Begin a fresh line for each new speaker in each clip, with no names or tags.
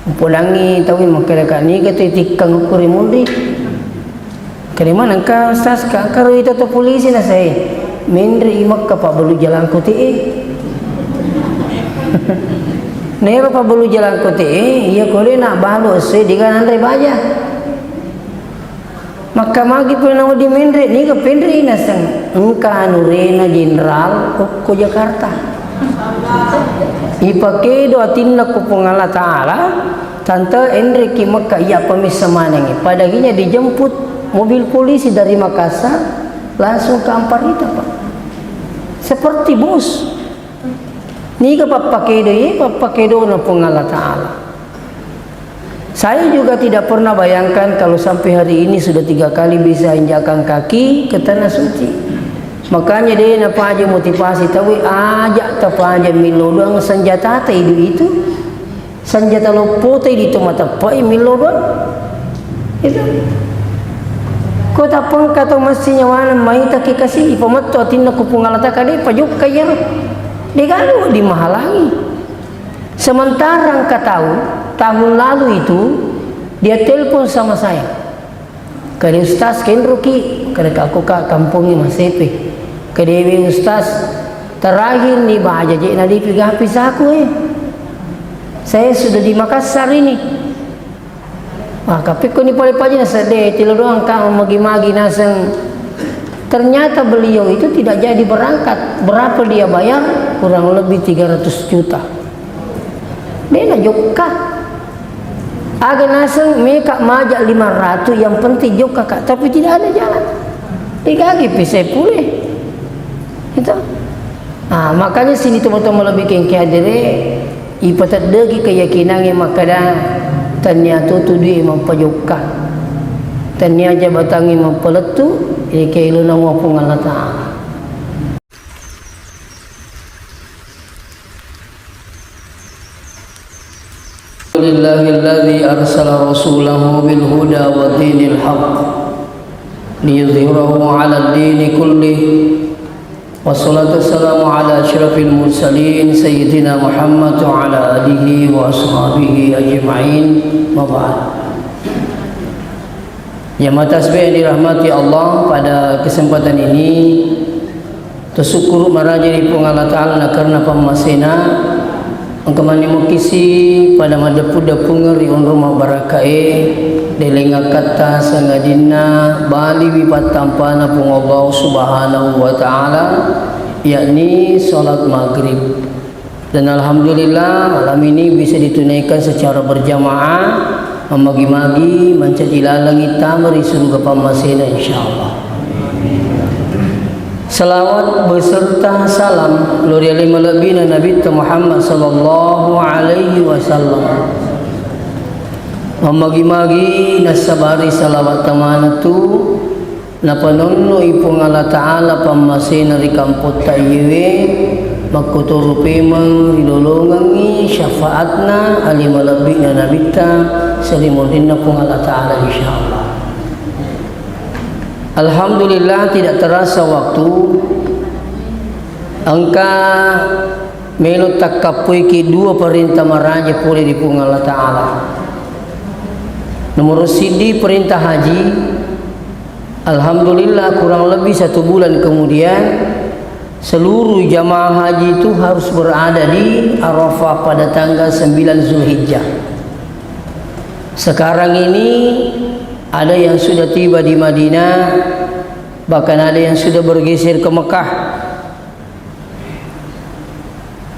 Pulangi tahu makanya ni kata tikang ukuri mundi. Kaliman angka stas ka karo itu to polisi na saya. Mindri imak ka pa bulu jalan ko ti. Nero pa bulu jalan ko ti. Iya kole na balo se digan andre baja. Maka magi po na di mindri ni ka pendri na sang angka nurena general ko Jakarta. Ipakedo atinna ko pangala taala tante Enrique Mekah iya pemisamanangi padaginya dijemput mobil polisi dari Makassar langsung ke Amparita Pak seperti bos ni ke papakedo na pangala taala. Saya juga tidak pernah bayangkan kalau sampai hari ini sudah 3 kali bisa injakan kaki ke tanah suci. Makanya dia napa aja motivasi tahu ajak tapa aja milo doang senjata itu senjata lopo itu mata pai milo doang itu kau tak pengkat atau mestinya wana mai tak kasih pemat tu tindak kupungalata kade pajuk kaya digalu dimahalangi sementara engkau tahu tahun lalu itu dia telepon sama saya kade Ustaz Kenruki kade aku ke kampungnya Mas Epe kedewi Ustaz terakhir nih bahaja je nadi pigapis aku saya sudah di Makassar ini tapi ko ni pali-pali na sade tilo doang ka magi-magi nasang ternyata beliau itu tidak jadi berangkat. Berapa dia bayar? Kurang lebih 300 juta dia na jokka aga nasang meka majak 500 yang penting jokka kak tapi tidak ada jalan digagi pisai pulih itu. Makanya sini teman-teman lebih kengkadere ipatat degi keyakinan yang makada ternyata tu dia mempajukkan ternyata batangi mempeletu ini kailu nang wapung Allah Ta'ala. Alhamdulillahilladzi arsala rasulahu bil huda wa dinil haqq liyudhhirahu 'ala ad-dini kullihi. Wassalatu wassalamu ala asyrafil mursalin sayyidina Muhammad wa ala alihi wa ashabihi ajma'in wa ba'd. Jemaah tasbih yang dirahmati Allah, pada kesempatan ini tersyukur marajani Allah Ta'ala karena pemasena angkamani mukisi pada madapu-dapungan riun rumah barakae delenga kata sangadina bali wipatampana pung Allah Subhanahu wa Ta'ala yakni salat maghrib. Dan alhamdulillah malam ini bisa ditunaikan secara berjamaah memagi-magi mencadilalang itamari surga pamasena insyaallah. Salawat beserta salam lori alaihi malabina Nabi Muhammad sallallahu alaihi wasallam. Memagi-magi nasabari salawat tamanatu napanonno ipung Allah Ta'ala pamasena ri kampot tayewe makuturu pemang ridolongangi syafaatna ali malabina Nabi salimudinna pung Allah Ta'ala insyaallah. Alhamdulillah tidak terasa waktu angka melo takapui ki dua perintah maraja pulih di pung Allah Ta'ala. Nomor sidi perintah haji. Alhamdulillah kurang lebih 1 bulan kemudian seluruh jamaah haji itu harus berada di Arafah pada tanggal 9 Zulhijjah. Sekarang ini ada yang sudah tiba di Madinah, bahkan ada yang sudah bergeser ke Mekah.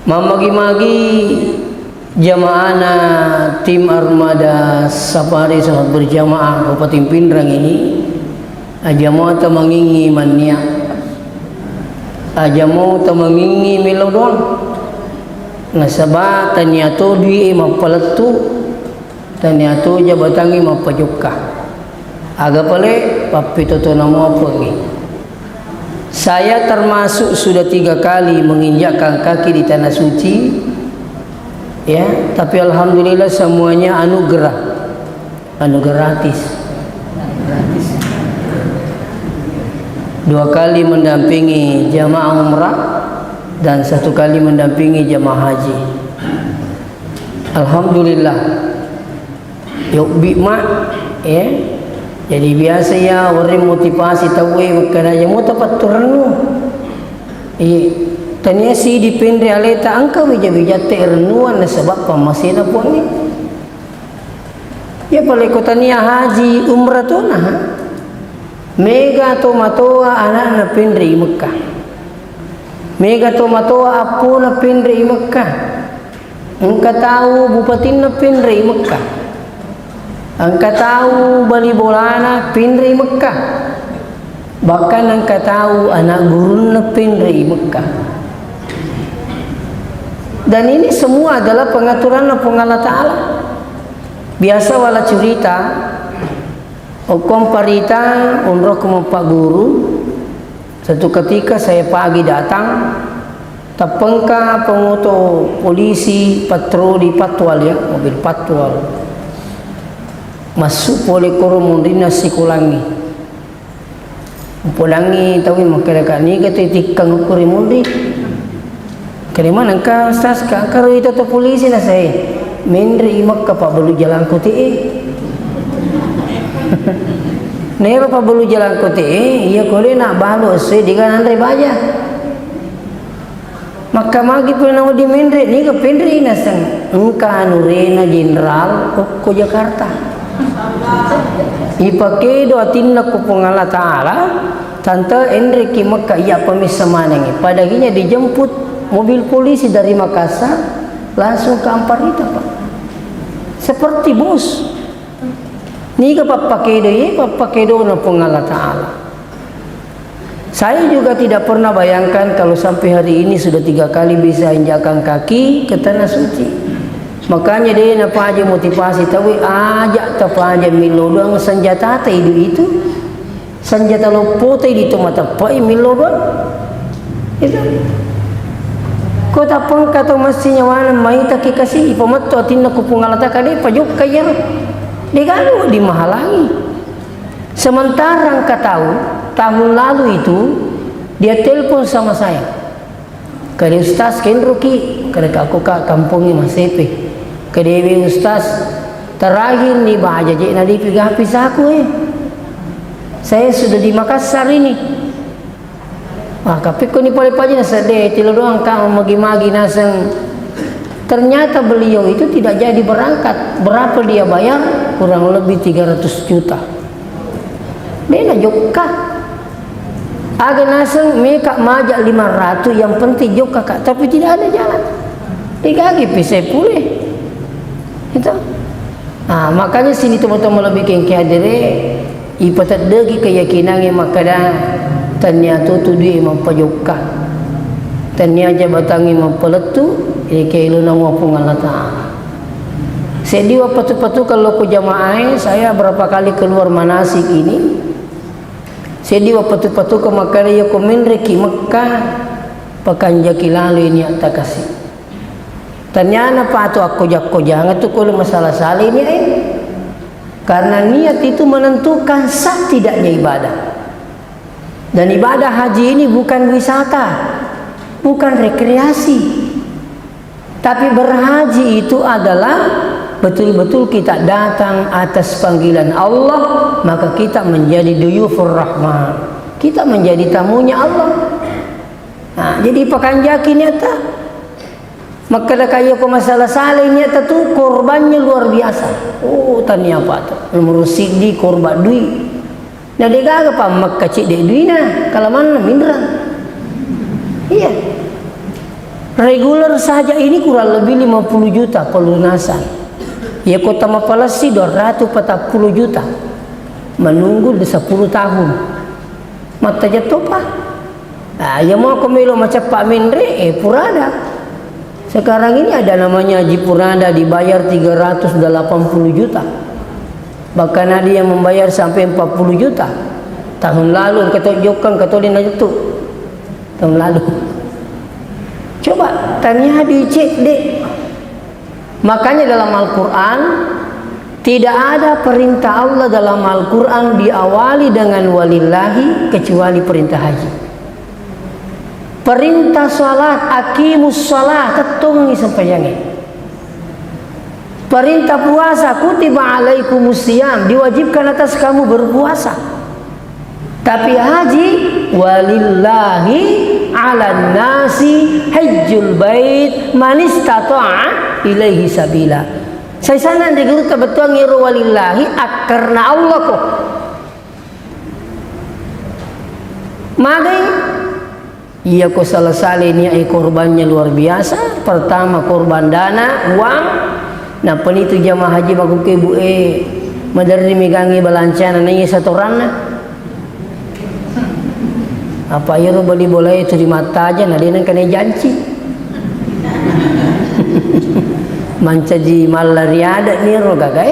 Mamagi-magi jamaahna tim armada safari salat berjamaah Kabupaten Pindrang ini ajamo ta mangingi mania ajamo ta mangingi milodon nasaba taniato di mapaletu taniato jabatangi mapajukka aga pale papitoto namo apungi. Saya termasuk sudah 3 kali menginjakkan kaki di tanah suci ya, tapi alhamdulillah semuanya anugerah gratis. 2 kali mendampingi jamaah umrah dan 1 kali mendampingi jamaah haji. Alhamdulillah yuk bima ya. Jadi biasa ya orang motivasi tahu makanya mau tepat turun tanya si dipendre aleta angka bija-bija ternuan sebab pamasin apa ni ya boleh ko tania haji umrah tu nah mega to matoa anak na pendre Mekah mega to matoa apu na pendre Mekah engka tahu bupati na pendre Mekah engka tahu bali bolana pendre Mekah bahkan engka tahu anak guru na pendre Mekah. Dan ini semua adalah pengaturan Allah Ta'ala. Biasa wala cerita hukum parita unroh ke Pak Guru. Satu ketika saya pagi datang tapengka pengoto polisi patroli patwal ya, mobil patwal masuk pole koromundina sikulangi pulangi tahu masyarakat ni kata tikang kurimundi kerana nangka stas kalau itu tu polisi na saya mendri imak kapal belu jalan kote nero pa belu jalan kote iya kole nak balu saya dengan andre baja maka magi pernah di mendri ni ke pendri nasang engka nurena general ko Jakarta ipake do atinna ko pengala taala tante Enrique Mekah iya pemisamanangi padaginya dijemput mobil polisi dari Makassar langsung ke Amparita Pak seperti bos ni ke papakedo na pengala Ta'ala. Saya juga tidak pernah bayangkan kalau sampai hari ini sudah 3 kali bisa injakan kaki ke tanah suci. Makanya dia apa aja motivasi tahu ajak apa aja milo doang senjata itu senjata lopo di mata pai milo doang itu kota pengka to mestinya wana mai ta kikasi ipamatto atinna ku pungalata kade pajuk kaya digalu dimahalangi sementara engkau tahu tahun lalu itu dia telepon sama saya kade ustaz kenruki kade aku ka kampungnya Masepe kade ustaz terakhir nih bahaja je nadi pisah aku saya sudah di Makassar ini. Wah, tapi ko ni pali-pali na sedih, tilo doang kang magi-magi nasang. Ternyata beliau itu tidak jadi berangkat. Berapa dia bayar? Kurang lebih 300 juta. Dia joka. Aga nasang meka majak 500 yang penting joka kak, tapi tidak ada jalan. Digagi pisai pulih. Itu. Ah, makanya sini teman-teman lebih kengki hadire ipatat degi keyakinannya makada ternyata tu dia mampajuka ternyata batangi mampaletu kailo nang wapung Allah Ta'ala. Saya di patu-patu kalau ku jamaah saya berapa kali keluar manasik ini saya di patu-patu ke Makkah ya komendri ki Mekah pakan jaki lalu ini tak kasih ternyata patu aku jakko jangan tu kalau masalah salih ini karena niat itu menentukan sah tidaknya ibadah. Dan ibadah haji ini bukan wisata, bukan rekreasi. Tapi berhaji itu adalah betul-betul kita datang atas panggilan Allah, maka kita menjadi duyufur rahman. Kita menjadi tamunya Allah. Nah, jadi pakanjaki nyata. Maka dah kaya ko masalah saleh nyata tu korbannya luar biasa. Oh, tanya apa tu? Nomor sidi korban duit. Nah dia gagal pa magkacik di duina kalau mana mindra iya regular saja ini kurang lebih 50 juta pelunasan ya kota Mapalasi 240 juta menunggu di 10 tahun mata jatuh pak nah, ya mau kemilo macam Pak Mindre Purada sekarang ini ada namanya Haji Purada dibayar 380 juta bahkan ada yang membayar sampai 40 juta tahun lalu ketunjukkan ketolin aja tuh tahun lalu coba tanya dicek dek makanya dalam Al-Quran tidak ada perintah Allah dalam Al-Quran diawali dengan walillahi kecuali perintah haji perintah salat akimus salat tetungi sampai yang ini Perintah puasa, kutiba alaikumusiyam, diwajibkan atas kamu berpuasa. Tapi haji, walillahi ala nasi hajjul bait man istata'a ilaihi sabila. Saya sana diguru kebetulan ngiru walillahi akarna Allah kok. Magai iya ko salah salin niya korbannya luar biasa. Pertama korban dana, uang. Nah penitu jamaah haji maguke bu madari migangi balancana nanya satu rana. Apa ya beli boleh itu di mata aja nah dia kena janji. Mancaji malariada nih ro gagai.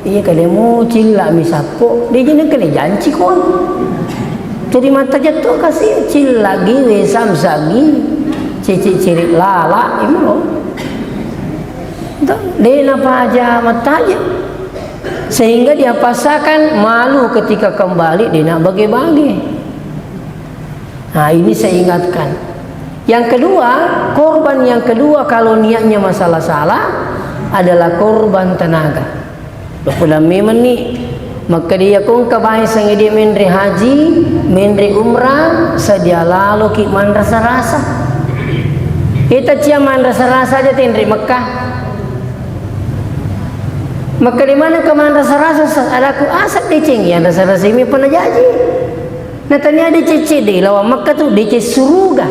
Iya kade mau cila misapo dia jadi kena janji kon. Jadi mata jatuh kasih cil lagi wesam sagi cici cirik lala ini loh. Dia apa aja matanya sehingga dia pasakan malu ketika kembali dia nak bagi-bagi. Nah ini saya ingatkan. Yang kedua, korban yang kedua kalau niatnya masalah salah adalah korban tenaga. Pula memang ni maka dia kong kabay sang dia menri haji, menri umrah, sadia lalu ki man rasa-rasa. Kita ciaman rasa-rasa aja tinri Mekah. Maka di mana keman rasa-rasa ada aku asap dicing yang rasa-rasa ini pernah jadi. Nah ternyata dicece di lawan Mekah tu dicece suruga.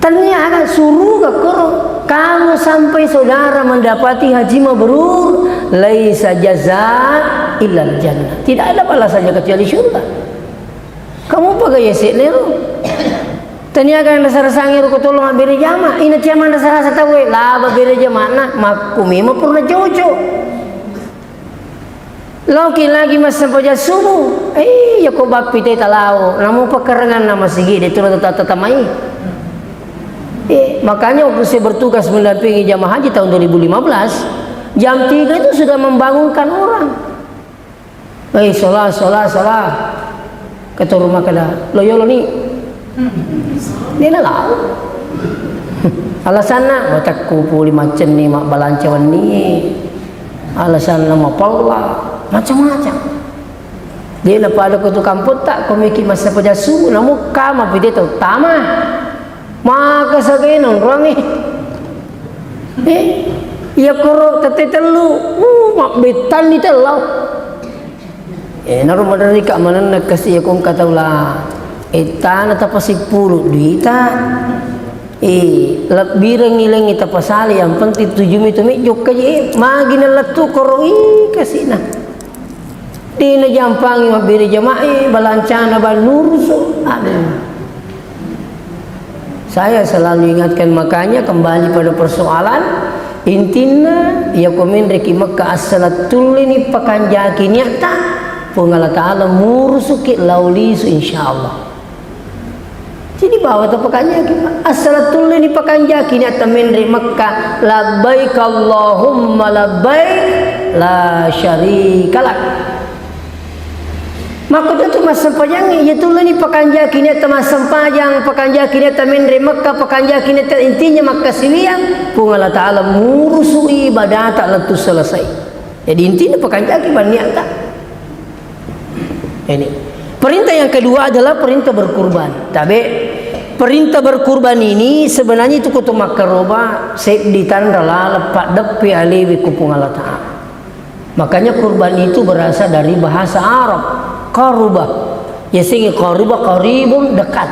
Ternyata suruga kalau sampai saudara mendapati haji mabrur, laisa jazaa illal jannah. Tidak ada balasannya kecuali surga. Kamu pakai yeseniru. Ternyata yang rasa-rasa ngiru kutolong abiri jama. Ina ciaman rasa-rasa tahu lah abiri jama nak makumi ma purna jojo. Loki lagi masa poja subuh. Ya ko bapi te talau. Namu pekerengan nama sigi dia turut tatamai. Makanya waktu saya bertugas mendampingi jamaah haji tahun 2015, jam 3 itu sudah membangunkan orang. Sholat. Kata rumah kada, lo ni. Dia nak lau. Alasan nak, watak kupuli macam ni mak balancawan ni. Alasan nama Paula, macam-macam. Dia nak pada kutu kamput tak, komiki masa pejasu, namun kama pide tu tamah. Maka sagenong rangi. Iya koro tete telu, mak betan ni telau. Naru madari kak mana nak kasih aku kata ulah. Tanah tapasik puluh duita. Lebih rengiling kita pasali yang penting 7 itu mijuk kaji. Magi nalatu koro kasih nah. Dina jampangi mabiri jama'i balancana banursu. Aduh. Saya selalu ingatkan makanya kembali pada persoalan intinya ya komen reki Mekah as-salatul ini pakanjaki nyata pengala ta'ala mursuki laulisu insyaallah. Jadi bawa tu pakanjaki as-salatul ini pakanjaki nyata menri Mekah labbaik Allahumma labbaik la syarikalak. Maka itu masa panjang itu ni pakanjaki ni masa panjang pakanjaki ni menri Mekah pakanjaki ni intinya Mekah siliang pun Allah Taala murusui ibadah tak letu selesai. Jadi intinya pakanjaki banyak tak. Ini perintah yang kedua adalah perintah berkurban. Tapi perintah berkurban ini sebenarnya itu kutu makaroba ditanda lepak depi aliwi kupung Allah Taala. Makanya kurban itu berasal dari bahasa Arab. Qarubah, ya sini qarubah qaribun dekat.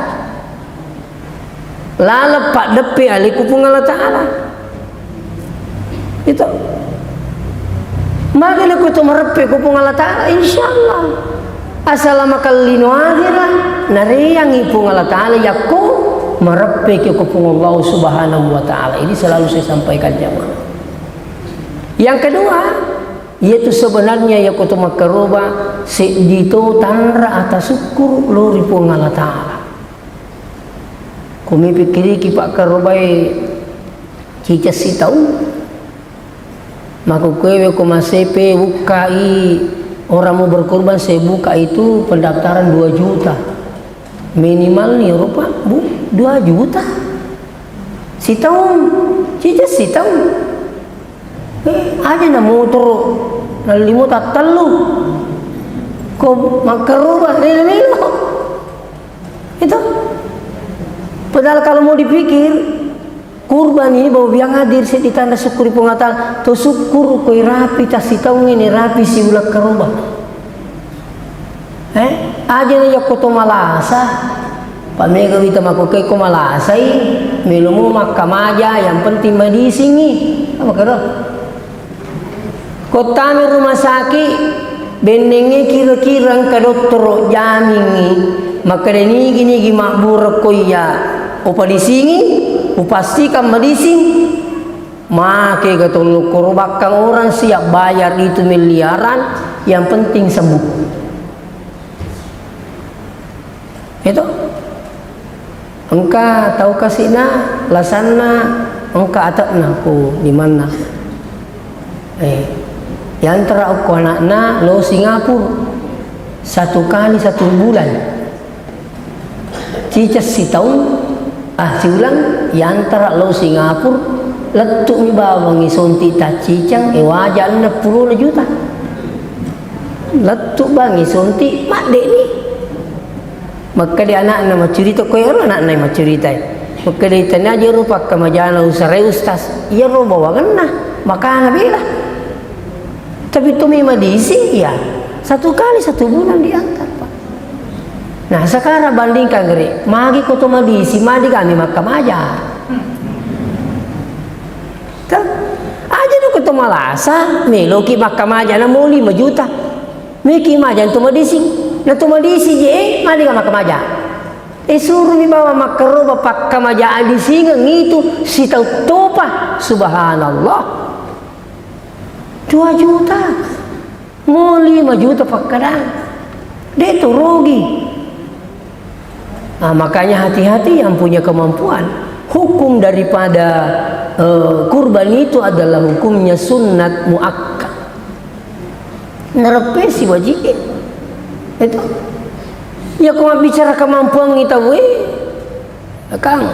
Lalu pak depi alikupung Allah Taala. Itu. Maka aku tu merepi kupung Allah Taala, insyaallah. Assalamualaikum warahmatullahi nariang ipung Allah Taala yaku merepi ke kupung Allah Subhanahu wa taala. Ini selalu saya sampaikan jamaah. Yang kedua, yaitu sebenarnya ya kutu makaroba sedito tanra atas syukur lori pun Allah Ta'ala. Kumi pikiri ki pak karobai cica si tahu maka kue ko masepe bukai orang mau berkorban saya buka itu pendaftaran 2 juta minimal nih rupa 2 juta si tahu cica si tahu Aja na motor na limot at talo. Kung magkarubah, nilo. Itu. Padahal kalau mau dipikir, kurban ini bahwa biang hadir si ditanda syukuri pengatal, to syukur koi rapi tas si tahu ini rapi si ulak karubah. Aja na yak koto malasa. Pamega wita makukai ko malasay, milumo makamaja, yang penting madisingi. Apa karo? Kotami rumah sakit, bendengi kira-kira ke dokter jamingi, maka deni gini makbur koya, upa disingi, upastikan madising, make gatulu korbakan orang siap bayar itu miliaran, yang penting sembuh. Itu. Engka tahu kasihna lasana engka atapna ku di mana yang antara aku anakna lo Singapura 1 kali 1 bulan cicas si tahun si ulang yang antara lo Singapura letuk mi bawang isonti ta cicang wajan 10 juta letuk bang isonti mak dek ni. Maka dia anak nama cerita kau yang anak nama cerita. Maka dia tanya je rupa kemajana usarai ustaz. Ia ro bawa kena maka anak bila. Tapi tu memang diisi ya 1 kali 1 bulan diangkat pak. Nah sekarang bandingkan gere, magi kau tu diisi, madi kami makam aja. Kan? Aja tu kau tu malasa, meloki makam aja na mau 5 juta. Miki majan tu diisi. Na tumadisi je madi ka makamaja suruh mi bawa makaroba pak kamaja di singa itu si tau topa subhanallah 2 juta mau 5 juta pak kadang dia itu rugi. Makanya hati-hati yang punya kemampuan. Hukum daripada kurban itu adalah hukumnya sunnat muakkad, nerepesi wajib. Itu ya kau bicara kemampuan kita Kang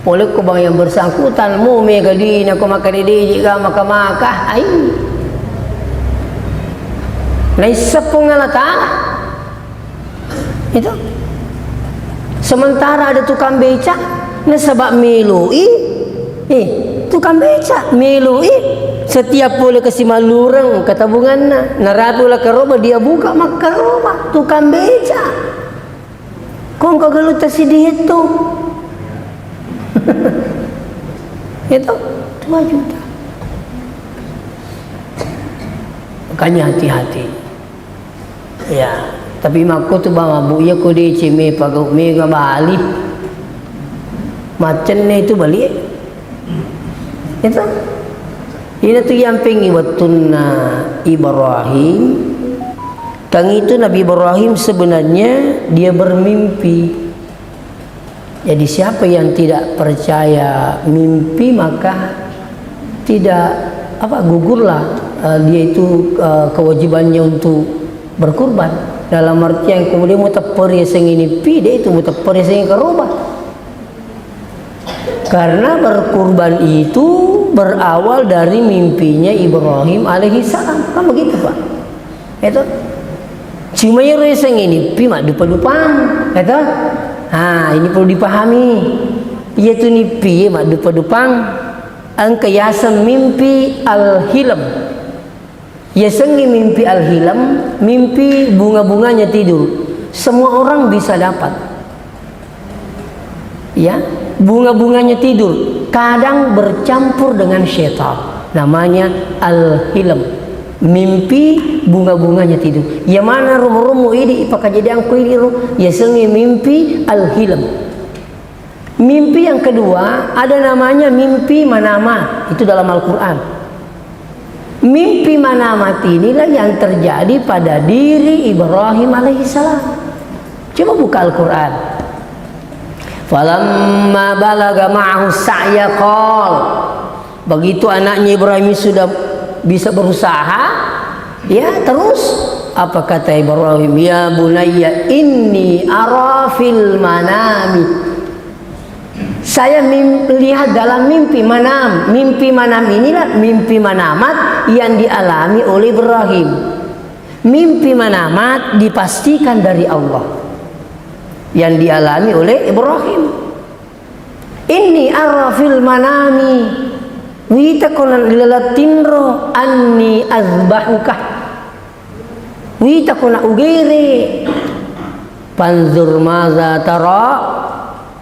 boleh kau bang yang bersangkutan mu mega di nak kau makan di jika maka laisa pengalatan itu sementara ada tukang beca na sebab melui tukang beca melui setiap boleh kasih malurang ketabungan na ratulah karoba dia buka maka karoba tukang beca kong kagalut si itu itu 2 juta. Makanya hati-hati ya. Tapi makku tu bawa bu ya ko di cime pagau mega balik macam itu balik itu. Ini tu yang pengi wattunna Ibrahim. Kang itu Nabi Ibrahim sebenarnya dia bermimpi. Jadi siapa yang tidak percaya mimpi maka tidak gugurlah dia itu kewajibannya untuk berkurban. Dalam artian kemudian mutapari sengini pi dia itu mutapari sengini karubah. Karena berkurban itu berawal dari mimpinya Ibrahim alaihissalam, kan begitu pak? Itu cuma yang reseng ini pima dupa-dupang, itu ini perlu dipahami. Yaitu nipi mak dupa-dupang angka yasam mimpi al-hilam. Yasengi mimpi al-hilam, mimpi bunga-bunganya tidur. Semua orang bisa dapat. Ya, bunga-bunganya tidur. Kadang bercampur dengan syaitan. Namanya al-hilam. Mimpi bunga-bunganya tidur. Ya mana rumu-rumu ini pakai jadi angku ini yasengi mimpi al-hilam. Mimpi yang kedua ada namanya mimpi manamat. Itu dalam Al-Quran. Mimpi manamat inilah yang terjadi pada diri Ibrahim alaihissalam. Coba buka Al-Quran. Falamma balaga ma'ahu sa'ya qal. Begitu anaknya Ibrahim sudah bisa berusaha, ya terus apa kata Ibrahim? Ya bunayya inni ara fil manami. Saya lihat dalam mimpi manam. Mimpi manam inilah mimpi manamat yang dialami oleh Ibrahim. Mimpi manamat dipastikan dari Allah yang dialami oleh Ibrahim. Inni ara fil manami wita konan lalatinro anni azbahuka wita kona ugere panzur maza tara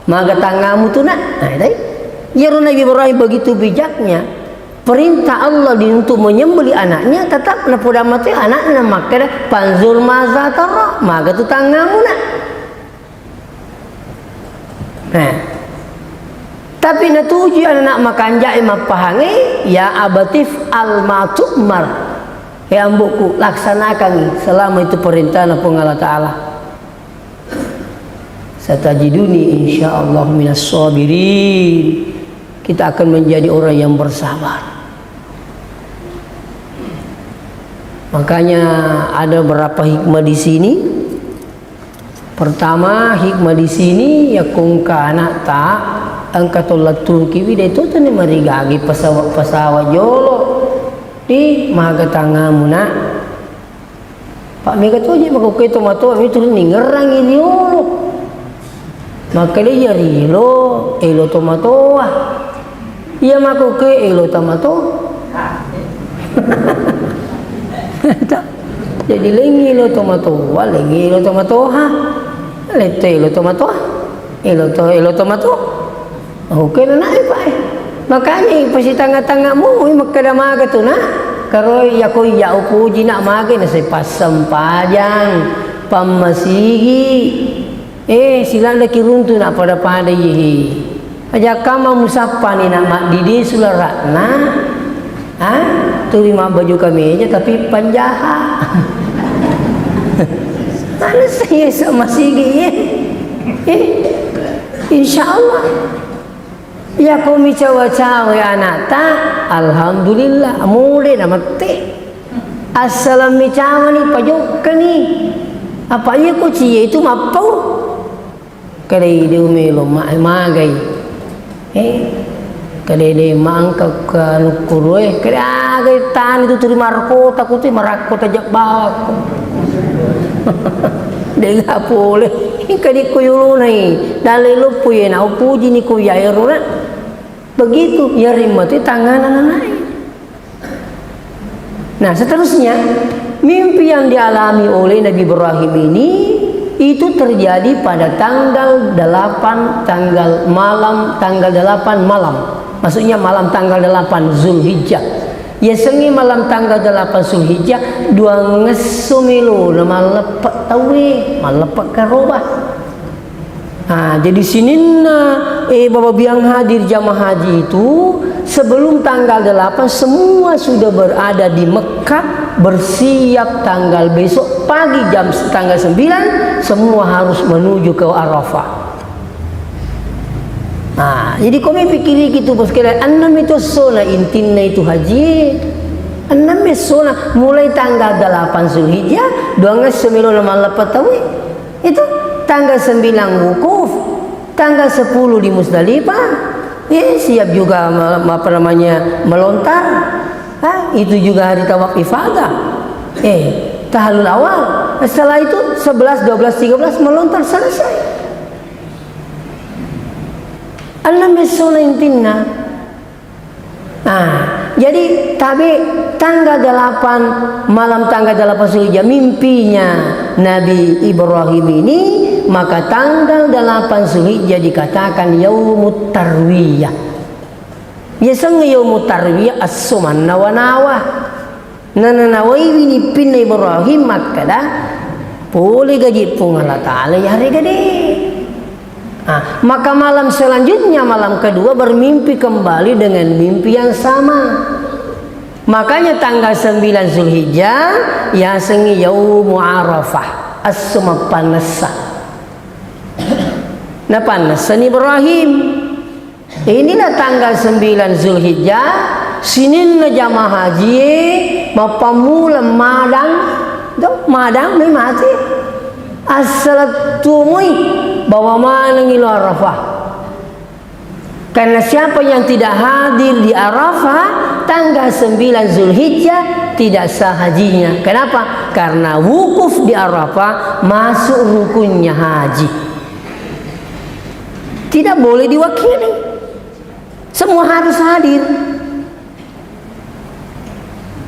maga tangamu tu nak. Nah, ya Nabi Ibrahim begitu bijaknya. Perintah Allah untuk menyembelih anaknya, tetap pada mati anaknya maka panzur maza tara maga tu tangamu nak. Nah, tapi natuju anak makan jai mapahangi ya abatif al matumar ya ambuku laksanakan selama itu perintah Allah Taala. Satajiduni insyaallah minas sabirin. Kita akan menjadi orang yang bersabar. Makanya ada berapa hikmah di sini. Pertama hikmah di sini ya kungka anak tak angkatullah Turki wida itu tu ni marigagi pesawat jolo di maga tangamu nak. Pak mega tu je maga ke tomato ami turun ni ngerang ini jolo. Maka dia jari elo tomato ah. Ia maku ke elo tomato. Jadi lengi lo tomato, lengi lo tomato ha, lete lo tomato, elo tomato. Oke na naik pak. Makanya pasti tangga-tanggamu, makadamaga tu na. Karo ya ko ya upuji nak mage na say pasam pajang pamasigi. Sila na kiruntu na pada yihi. Aja kama musapa ni nak mak didi sularatna. Terima baju kami aja tapi panjaha. Mana saya sama sigi insyaallah ya kami cawa-cawa anak tak alhamdulillah mulai nama te assalam mi cawa ni pajuk ni apa ya ko cie itu mapau kadai dia melo magai kadai dia mangka kan kuroi kadai tan itu terima rakota ku tu marakota jak bawa dia nggak boleh kadai kuyulu nai dalai lupu ya na upuji ni kuya eruna begitu ya rimati tangan anak. Nah seterusnya mimpi yang dialami oleh Nabi Ibrahim ini itu terjadi pada tanggal 8 malam, maksudnya malam tanggal 8 Zulhijjah. Ya sengi malam tanggal 8 Zulhijjah dua ngesumilu nama lepak tawe malepak karobah. Jadi sininna Bapak yang hadir jamaah haji itu sebelum tanggal 8 semua sudah berada di Mekah bersiap tanggal besok pagi jam tanggal 9 semua harus menuju ke Arafah. Jadi kami pikir gitu bos kira enam itu sona intinya itu haji enam sona mulai tanggal 8 Zulhijjah 29 lepat tahu itu tanggal 9 wukuf tanggal 10 di Musdalifah siap juga melontar itu juga hari tawaf ifadah tahallul awal setelah itu 11 12 13 melontar selesai. Alam besona intina. Jadi tapi tanggal 8 malam tanggal 8 Zulhijjah mimpinya Nabi Ibrahim ini maka tanggal 8 Zulhijjah dikatakan yaumut tarwiyah. Biasanya yaumut tarwiyah as-suman nawa-nawa. Nananawai ini pin Ibrahim maka dah boleh gaji pun Allah Ta'ala ya hari gede. Maka malam selanjutnya malam kedua bermimpi kembali dengan mimpi yang sama. Makanya tanggal 9 Zulhijjah ya sengi yaumu Arafah as-suma panasa. Nah panasan Ibrahim. Inilah tanggal 9 Zulhijjah sinin jamaah haji mapamula madang ni mati asal tumui bawa mana ngilo Arafah Karena siapa yang tidak hadir di Arafah tanggal 9 Zulhijjah tidak sah hajinya. Kenapa? Karena wukuf di Arafah masuk rukunnya haji. Tidak boleh diwakili. Semua harus hadir.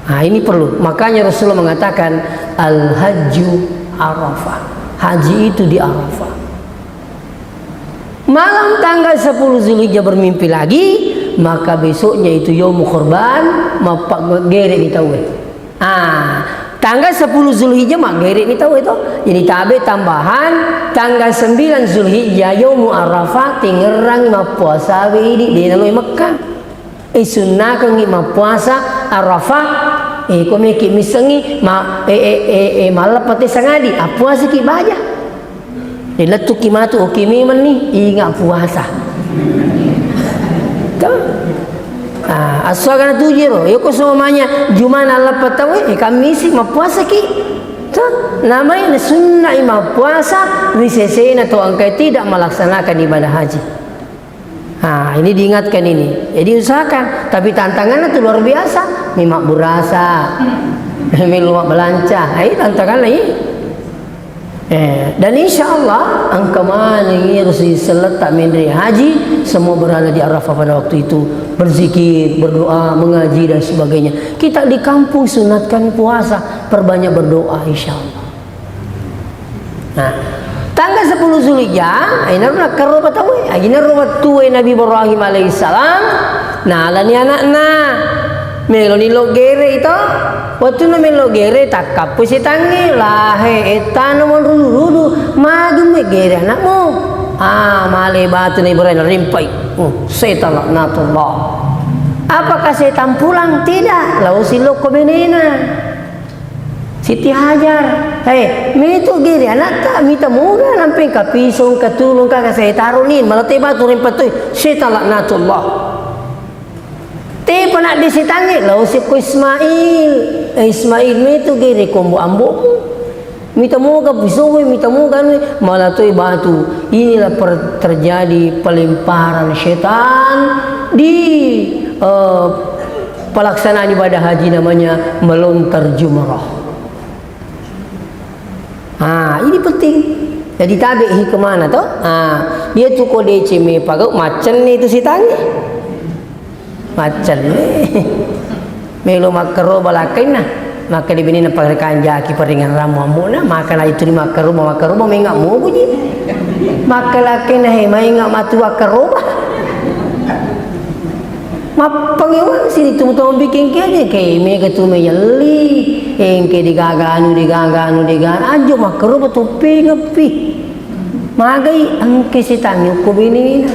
Nah, ini perlu. Makanya Rasulullah mengatakan al-hajju Arafah. Haji itu di Arafah. Malam tanggal 10 Zulhijjah bermimpi lagi, maka besoknya itu yaum kurban, mapak gerek ni tahu. Tanggal 10 Zulhijjah mak gerek ni tahu itu. Jadi tabe tambahan tanggal 9 Zulhijjah yaum Arafah tingerang ma puasa wedi di dalam Mekah. Sunnah kan ma puasa Arafah. Ko meki misengi malah pati sangadi puasa ki baja. Diletuk kimatu okimi man ni ingat puasa. Tuh. Aswagan tu jero. Yo ko semuanya jumana lapat tawe kamisi mapuasa ki. Tuh. Namanya sunnah ima puasa risesena atau angkai tidak melaksanakan ibadah haji. Ini diingatkan ini. Jadi usahakan. Tapi tantangannya itu luar biasa. Mimak burasa, milumak belanca. Ini tantangan lagi. Dan insya Allah angka mana ini harus diseletak mendiri haji, semua berada di Arafah pada waktu itu, berzikir, berdoa, mengaji dan sebagainya. Kita di kampung sunatkan puasa, perbanyak berdoa insya Allah. Nah, tanggal 10 Zulhijjah, ini nak kerubah tahu, ini rumah tua Nabi Ibrahim alaihissalam. Nah, lani anak-na, meloni logere itu. Waktu na melo gere takap pusi tangi lahe etano mon rudu magum me gere anakmu male batu ni berai rimpai setan laknatullah. Apakah setan pulang? Tidak. Lau silok ko benena Siti Hajar me itu gere anak tak mita muga nampi ka pisong ka tulung ka setarunin malate batu rimpai setan laknatullah. Te nak disitangi lau si ko Ismail itu gere kombo ambo mita moga pisau mita moga malah tu batu. Inilah terjadi pelemparan setan di pelaksanaan ibadah haji namanya melontar jumrah. Ini penting. Jadi tabi kemana toh? Dia tu kode ceme pagau macan itu si tangi macan melo makaro balakin na maka dibini na pagrekan jaki paringan ramu amuna maka la itu di makaro menga mo buji maka lakin na mainga matu makaro mapangiwan sini tumu bikin kaya kay mega tume yali engke digaganu ajo makaro tupi ngapi magai angke sitanyo ko bini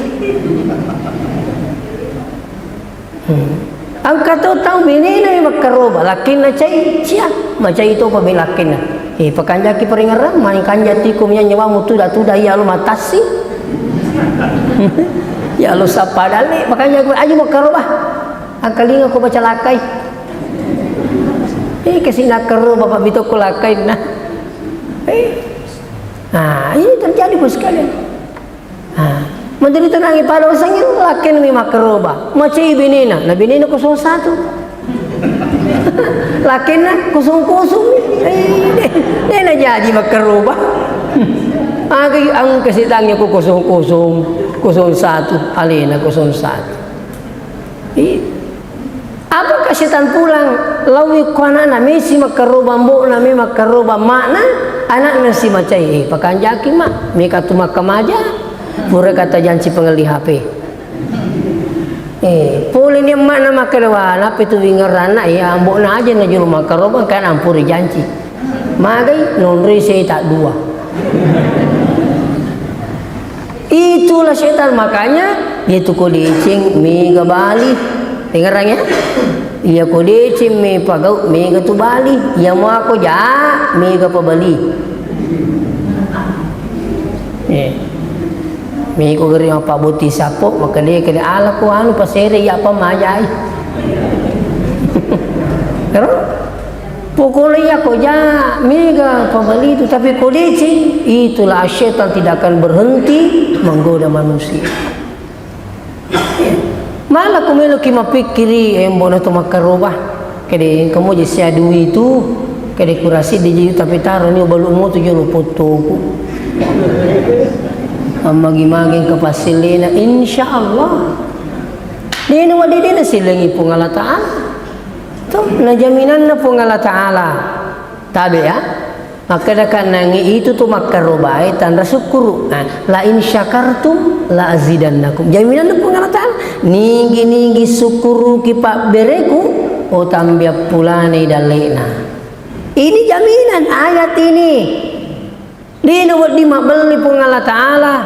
ang kataw bini na makaroba lakin na chay siya macay ito pa bilakin na pakanjaki paringaram maning kanjati ko miya nyawa mo tuda iya lo matasi ya lo sapadali makanya ko ayo makaroba ang kalinga ko baca lakay kasi nakaroba pa bito ko lakay na ini terjadi bos sekalian. Menderita nangi pada wasangin lakin mi makaroba macai binina na binina 01 lakin na 00 na jadi makaroba ang kasitangnya ko 00 01 alina 01 apa kasitan pulang lawi kuana na misi makaroba mbo na mi makaroba makna anak nasi macai pakanjaki mak mi katu makamaja pura kata janji pengali HP. Pulin yang mana makarwan apa itu wingerana ya ambok na aja na juru makaroba kan ampuri janji. Magai nonri saya tak dua. Itulah setan makanya dia tu kodecing mega Bali. Dengar ya? Ia kodecing me pagau mega tu Bali. Ia mau aku ja mega pa Bali. Mi ko gari apa buti sapo maka dia kena ala ko anu pasere ya apa majai. Pero pokoknya ko ja mega pembeli itu tapi kodeci itulah syaitan tidak akan berhenti menggoda manusia. Malah kumelo ki mapikiri mbono to makarubah. Kede kamu jadi adui itu kede kurasi di tapi taruh ni balu mo tu jolo fotoku. Magi-magi ke pasilina insyaallah. Dini wa dini silangi pun Allah Ta'ala. Tu na jaminan na pun Allah Ta'ala. Tabi ya. Maka dakan nangi itu tu makarubai tanda syukur. La in syakartum la azidannakum. Jaminan na pun Allah Ta'ala. Ninggi syukuru ki pak bereku o tambia pulane dalena. Ini jaminan ayat ini. Dini wa di mabeli pun Allah Ta'ala.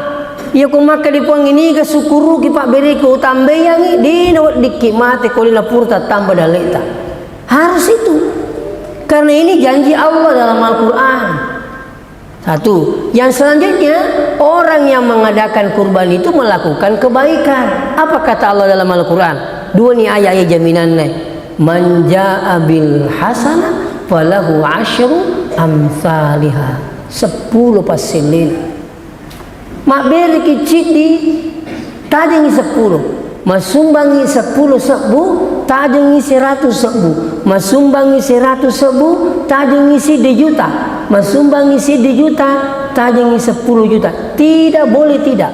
Ya ku maka di puang ini ke syukuru ki pak beri ku tambayangi di nawat dikimati ko lila purta tambah daleta. Harus itu. Karena ini janji Allah dalam Al-Qur'an. Satu, yang selanjutnya orang yang mengadakan kurban itu melakukan kebaikan. Apa kata Allah dalam Al-Qur'an? Dua nih ayat jaminannya. Man jaa bil hasanah falahu asyru amsalihha. 10 pasilin. Mak beri kicit di tajengi 10, masumbangi 10 sebu, tajengi 100 sebu, masumbangi 100 sebu, tajengi 1 juta, masumbangi 1 juta, tajengi 10 juta. Tidak boleh tidak.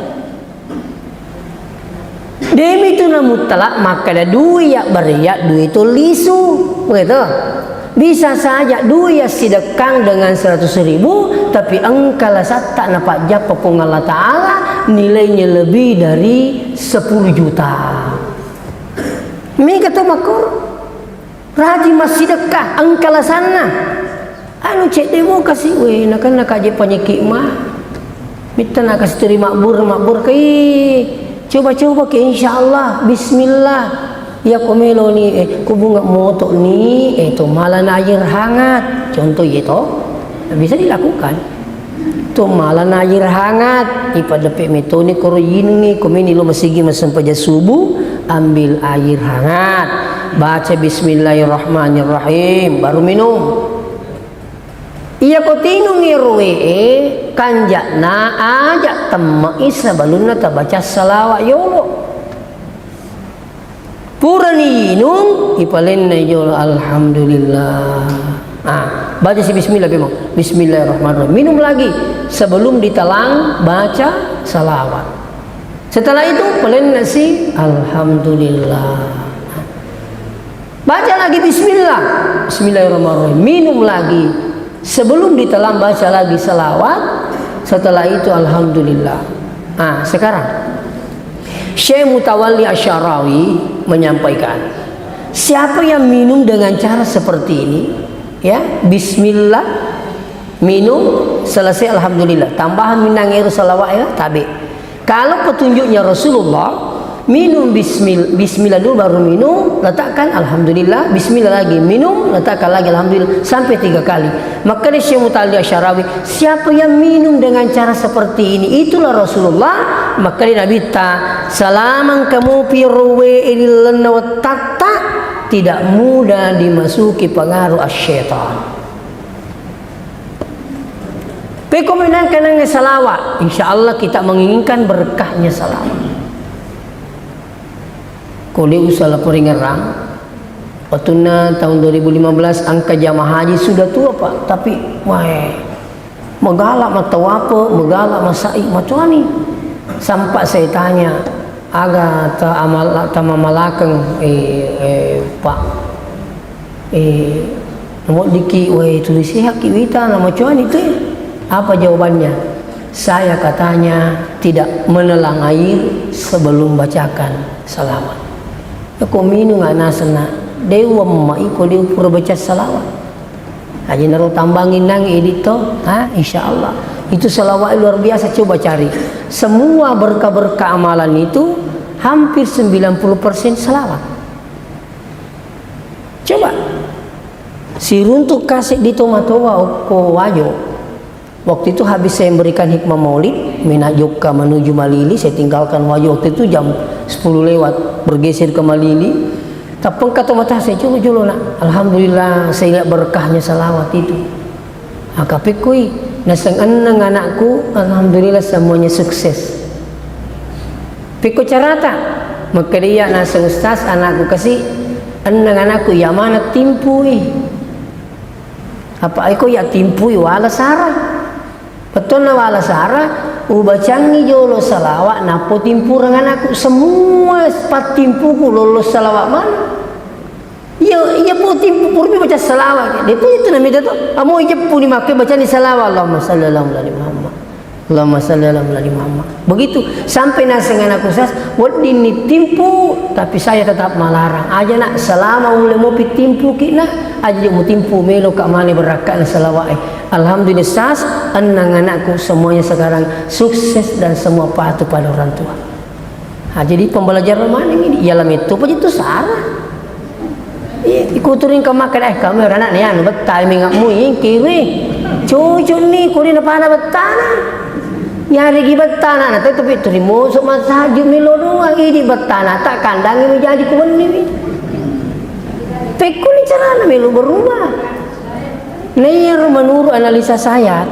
Demi itu namun telak maka ada duit ya beriak duit itu lisu, begitu. Bisa saja duit ya sedekang dengan 100.000, tapi engkau tak nampak japa pun Allah Ta'ala nilainya lebih dari 10 juta. Ini kata makor rajin masih sedekah engkau sana. Anu cek demo kasih weh nak aja penyakit mah. Minta nak kasih terima makbur kai. Coba ke insyaallah bismillah. Ya komelo ni kubu nggak moto ni itu malah air hangat contoh itu bisa dilakukan tu malah air hangat ipada pe metode koroyin ni komeni lo masigi masampaja subuh ambil air hangat baca bismillahirrahmanirrahim baru minum iya ko tinung irwe kanjak na ajak temma isa balunna tabaca salawat yolo purani inung ipalen na jolo alhamdulillah. Baca si bismillah memang. Bismillahirrahmanirrahim. Minum lagi sebelum ditelang baca salawat. Setelah itu palen na si alhamdulillah. Baca lagi bismillah. Bismillahirrahmanirrahim. Minum lagi sebelum ditelang baca lagi salawat. Setelah itu alhamdulillah. Sekarang Syekh Mutawalli Asy'arawi menyampaikan, siapa yang minum dengan cara seperti ini, ya, bismillah, minum, selesai alhamdulillah, tambahan minangir salawat ya, tabi. Kalau petunjuknya Rasulullah, minum bismillah dulu baru minum, letakkan alhamdulillah, bismillah lagi, minum, letakkan lagi alhamdulillah sampai 3 kali. Maka dia Syekh Mutawalli Asy'arawi, siapa yang minum dengan cara seperti ini, itulah Rasulullah. Maka dia Nabi salaman kamu piruwe ililana watata, tidak mudah dimasuki pengaruh asyaitan. Pekomenangkan dengan salawat, insyaallah kita menginginkan berkahnya salawat. Kole usah peringerang waktu tahun 2015 angka jamaah haji sudah tua Pak, tapi megalak matau apa, megalak masai macam ni. Sampai saya tanya aga tamamalakan Pak nomor diki tulis hak kita nama cuan itu apa jawabannya? Saya katanya tidak menelang air sebelum bacakan salawat. Aku minum anasana dewa mai ko dia pura baca salawat. Aja naro tambangin nang edito, insyaallah. Itu salawat luar biasa, coba cari. Semua berkah-berkah amalan itu hampir 90% salawat. Coba. Si runtuk kasih di tomatowa ko wajo. Waktu itu habis saya memberikan hikmah maulid, Minajokka menuju Malili, saya tinggalkan wajo waktu itu jam 10 lewat, bergeser ke Malili. Tapang kata mata saya jolo nak. Alhamdulillah saya lihat berkahnya salawat itu. Akapikui nasang anang anakku, alhamdulillah semuanya sukses. Piko carata maka dia nasa ustaz anakku kasih anang anakku ya mana timpui apa aku ya timpui wala sarah betul na wala sarah ubacangi jolo salawat napo timpu dengan aku semua sepat timpuku lolos salawat mana iya po timpu purbi baca salawat itu namanya tu amo ijepu ni makai baca ni salawat Allahumma salli ala Muhammad Allahumma salli ala Muhammad begitu sampai nasengan aku sas wadi ni timpu tapi saya tetap melarang aja nak selama ule mau pitimpu kina aja mau timpu melo kak mane berakat salawat alhamdulillah sas anang anakku semuanya sekarang sukses dan semua patuh pada orang tua jadi pembelajaran mana ini ialah itu apa itu salah ikuturin ke makan kamu anak ni anu betai mingapmu ini kiwi cucu ni kuri na pana betana nyari gi betana na tapi terima sok masajid melo doang ini betana tak kandang ini jadi kuan ni pekul cara melo berubah nih menurut analisa saya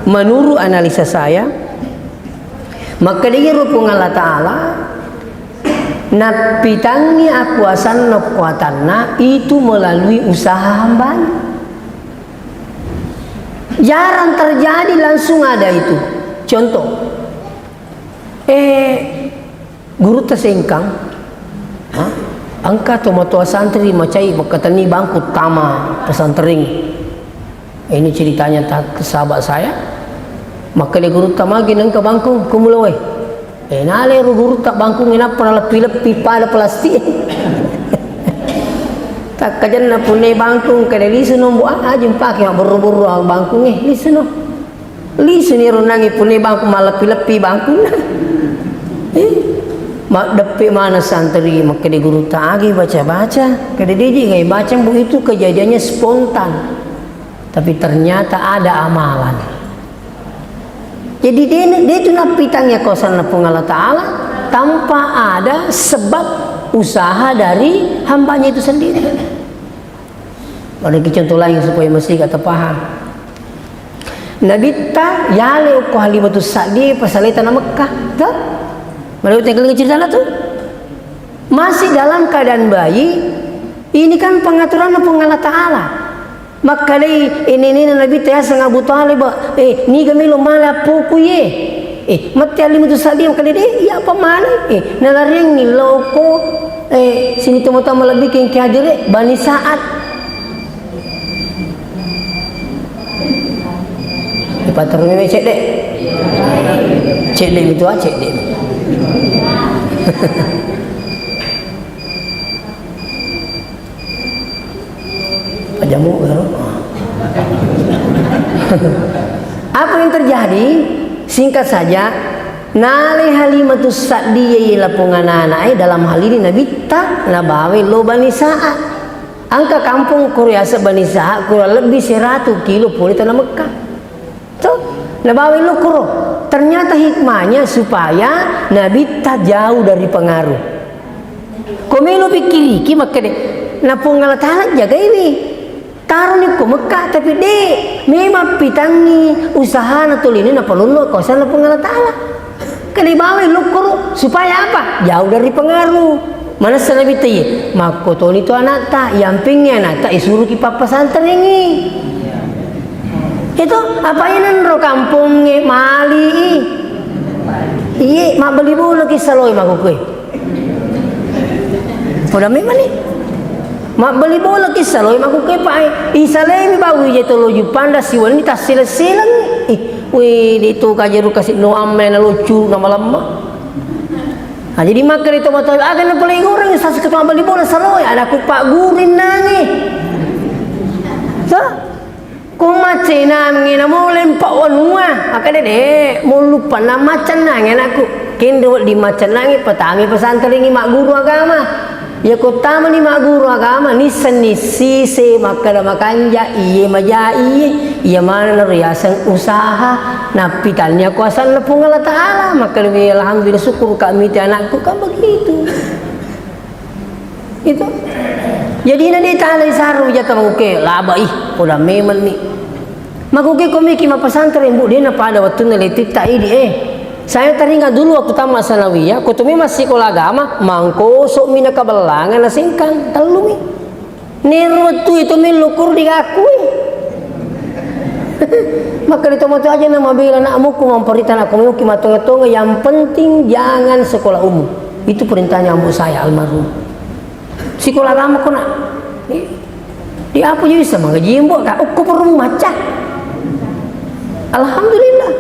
menurut analisa saya maka dia rupung Allah Ta'ala napitangi akuasan kuatanna itu melalui usaha hambanya jarang terjadi langsung ada itu contoh guru tersengkang angka tomato santri macai berkatani bangku tama pesantren ini ceritanya ke sahabat saya maka dia guru tamagi nang ke bangku kumulawai nale guru tak bangku ngena pernah lepi-lepi pada plastik tak kajan na punai bangku kada lisu no bu aja pake buru-buru bangku ni lisu ni runangi punai bangku malah lepi-lepi bangku mak depi mana santri maka di guru tak agi baca-baca kada dia ngai baca bu itu kejadiannya spontan tapi ternyata ada amalan jadi dia itu napitangnya kosan napung Allah Ta'ala tanpa ada sebab usaha dari hambanya itu sendiri. Ada contoh lain supaya mesti kata paham. Nabi ta yale ko Halimatus Sa'diyah pasal tanah Mekah tak? Menurut yang cerita tu masih dalam keadaan bayi ini kan pengaturan napung Allah Ta'ala. Maka ini Nabi teh sang Abu Talib ni gamilo mala puku ye mati Halimatus Sa'diyah maka dia ya apa mana nalareng ni loko sini temu-temu lebih ke hadir Bani Sa'ad patron ni cek dek itu cek dek pajamu apa yang terjadi singkat saja nali Halimatus Sa'diyah lapungan anak dalam hal ini Nabi tak nabawe lo Bani Sa'ad angka kampung Korea Bani Sa'ad kurang lebih 100 kilo pulih tanah Mekah tuh nabawe lo kuro ternyata hikmahnya supaya Nabi tak jauh dari pengaruh komelo pikir iki maka deh napung Allah Ta'ala jaga ini taruh ni ke Mekah tapi dek memang pitangi usaha natul ini napa lulu kosan napung Allah Ta'ala kali bawa lukuru supaya apa jauh dari pengaruh mana selalu itu makoton itu anak tak yampingnya anak tak isuruh kipas pesantren ini itu apa ini nro kampung mali iya mak beli bulu kisaloi mak kue udah memang nih mak beli bola kisah loh mak kue pak isalemi bawi je tolo jupanda si wanita silang wih itu kajeru kasih no amen lucu nama lama jadi makan itu mata akan paling orang sas ketua beli bola saloi ada ku pak gurin nangi so kumace nangi na mau lempak wanua akan deh mau lupa nama macan nangi aku kendo di macan nangi petangi pesantren ini mak guru agama ya kota ni mak guru agama ni seni sise makana makanja iye maja iya mana riasan usaha napitannya kuasa lepung Allah Ta'ala maka lebih alhamdulillah syukur kami ti anakku kan begitu itu jadi nanti tali saru jata maguke laba udah memang nih maguke komiki ma pesantren bu dia pada waktu neletik tak ini Saya teringat dulu waktu tamat sanawiyah, kutumi masih sekolah agama, mangkosok mina kabelangan nasingkan, telumi. Nirutu itu milukur diakui. Maka ditomato aja nama bila anakmu ku memperintah anakmu ki matonga-tonga, yang penting jangan sekolah umum. Itu perintahnya ambu saya almarhum. Sekolah agama kok nak. Di apa je bisa mengaji mbok kak? Aku perlu macam. Alhamdulillah.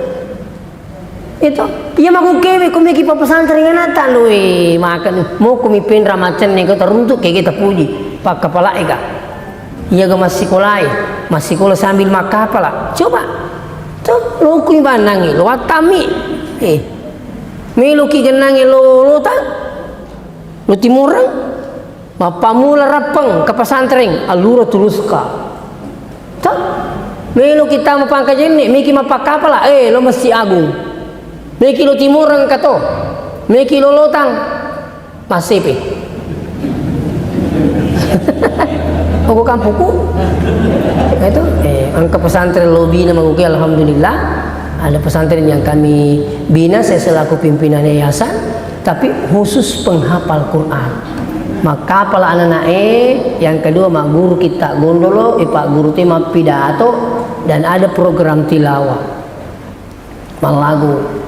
Itu dia maku kewe ku miki pesantren nata lui makan mau ku mipin ramacen ni ko teruntuk kayak kita puji pak kepala ega. Iya ga masih sekolah sambil makan pala. Coba. Tuh lu ku banangi lu atami. Milu ki genangi lu tang. Lu timurang. Mapamula rapang ke pesantren alura tuluska. Tuh. Milu kita mapangka jeni miki mapakapala lo masih agung. Miki lo timurang kato, miki lo lotang, masih pe. Aku kampuku, itu angka pesantren lo bina maguki alhamdulillah. Ada pesantren yang kami bina, saya selaku pimpinan yayasan, tapi khusus penghafal Quran. Maka pala anak-anak yang kedua mak guru kita gondolo, pak guru tema pidato, dan ada program tilawah, malagu.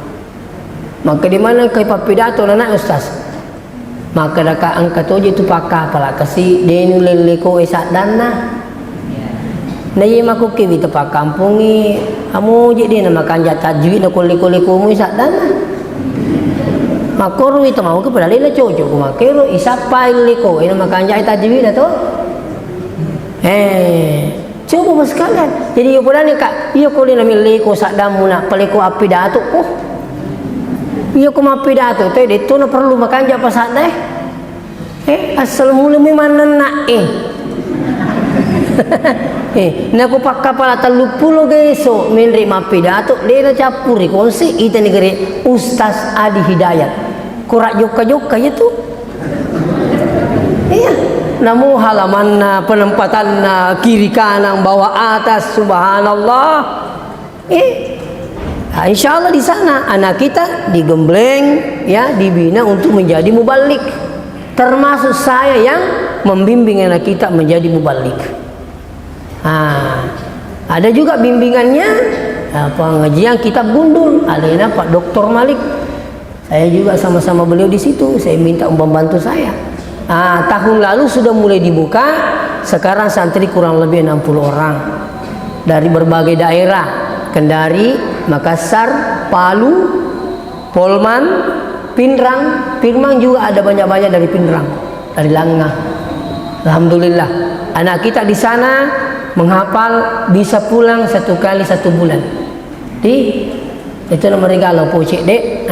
Maka di mana ke pidato anak ustaz, maka daka angkat oje itu pakah pala kasi denu leleko esak dana. Nah ye maku kiwi tu pak kampungi, kamu je dia nama kanja tajwid nak leko-leko mu esak dana. Makoro itu mau ke pada lela cocok ku makero isapai leko nama kanja tajwid atau coba sekalian. Jadi yo pada ni kak, yo ko ni nami leko sak damu nak peleko api dato oh. Iya ko mapidato teh itu na perlu makanja pasat deh. Asal mula mi mana nak na ko pakapala 30 geso menri mapidato le na capuri konsi ita negeri Ustaz Adi Hidayat. Kurak joka-joka itu. Iya. Namu halaman penempatan kiri kanan bawah atas subhanallah. Nah, insya Allah di sana anak kita digembleng, ya, dibina untuk menjadi mubalik. Termasuk saya yang membimbing anak kita menjadi mubalik. Nah, ada juga bimbingannya pengajian kitab gundul. Ada Pak Dr. Malik. Saya juga sama-sama beliau di situ. Saya minta membantu saya. Nah, tahun lalu sudah mulai dibuka. Sekarang santri kurang lebih 60 orang dari berbagai daerah. Kendari, Makassar, Palu, Polman, Pindrang, Pirmang juga ada banyak-banyak dari Pindrang, dari Langah. Alhamdulillah, anak kita di sana menghafal bisa pulang 1 kali 1 bulan. Itu nomor regalo pocik dek.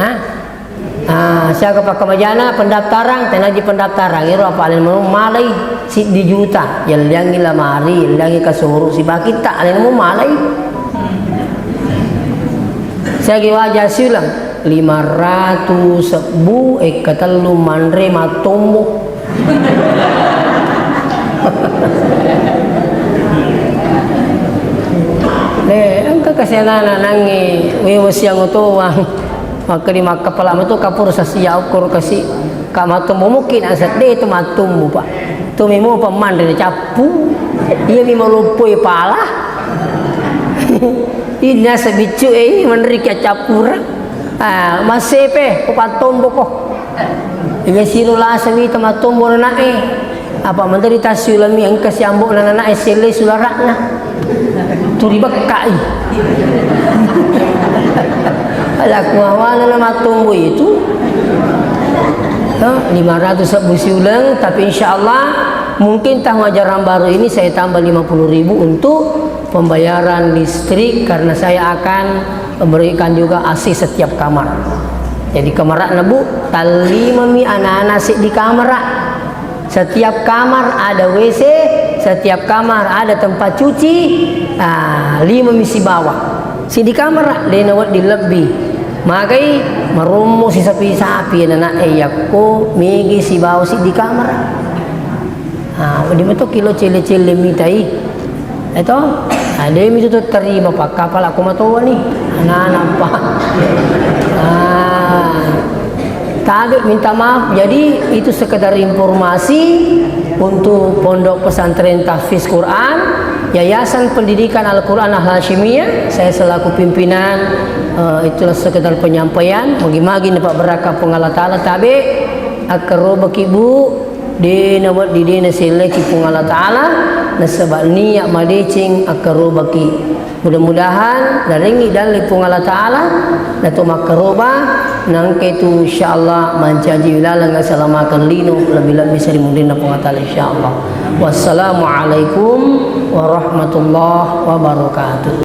Saya ke Pakamajana pendaftaran, tenaji pendaftaran. Iro apa alen mau malai si di juta, yang lamari, yang kasuru si bakita alen mau malai. Saya wajah silang 500.000 katalu mandre matombo. Angka kesehatan nangi wewas yang utuwang maka di kepala itu kapur sasia ukur kasih kamatombo mungkin asat deh itu matombo pak tu memo pemandre capu ia memo lupoi pala. Ini sebicu meneri capura. Masih pe patombo ko. Ia sirula sawi tamatombo na apa menteri tasulami ang kasiambo na sele sularakna. Turi bakkai. Ala kuawana na matombo itu. 500 busiulang tapi insyaallah mungkin tahun ajaran baru ini saya tambah 50.000 untuk pembayaran listrik karena saya akan memberikan juga AC setiap kamar. Jadi kamar nebu tali mami anak-anak di kamar. Setiap kamar ada WC, setiap kamar ada tempat cuci. 5 misi bawah. Si di kamar denawat di lebih. Makai merumu si sapi-sapi anak ayahku migi si bawah si di kamar. Di betul kilo cile-cile mitai. Itu ada yang itu terima pak kapal aku matawa nih anak-anak pak Tabe minta maaf. Jadi itu sekedar informasi untuk Pondok Pesantren Tahfiz Quran, Yayasan Pendidikan Al-Quran Al-Hashimiyah. Saya selaku pimpinan, itulah sekedar penyampaian. Magi-magi Pak Barakah Pengala Ta'ala tabe akaroba kibu di nawat di dina silaki Pengala Ta'ala nasabak niyak madecing akaroba ki. Mudah-mudahan darengi dalil Pengala Ta'ala natu makaroba nang ketu insyaallah mancaji wilala ngasalamakan lino lebih-lebih sering mudina Pengala insyaallah. Wassalamualaikum warahmatullahi wabarakatuh.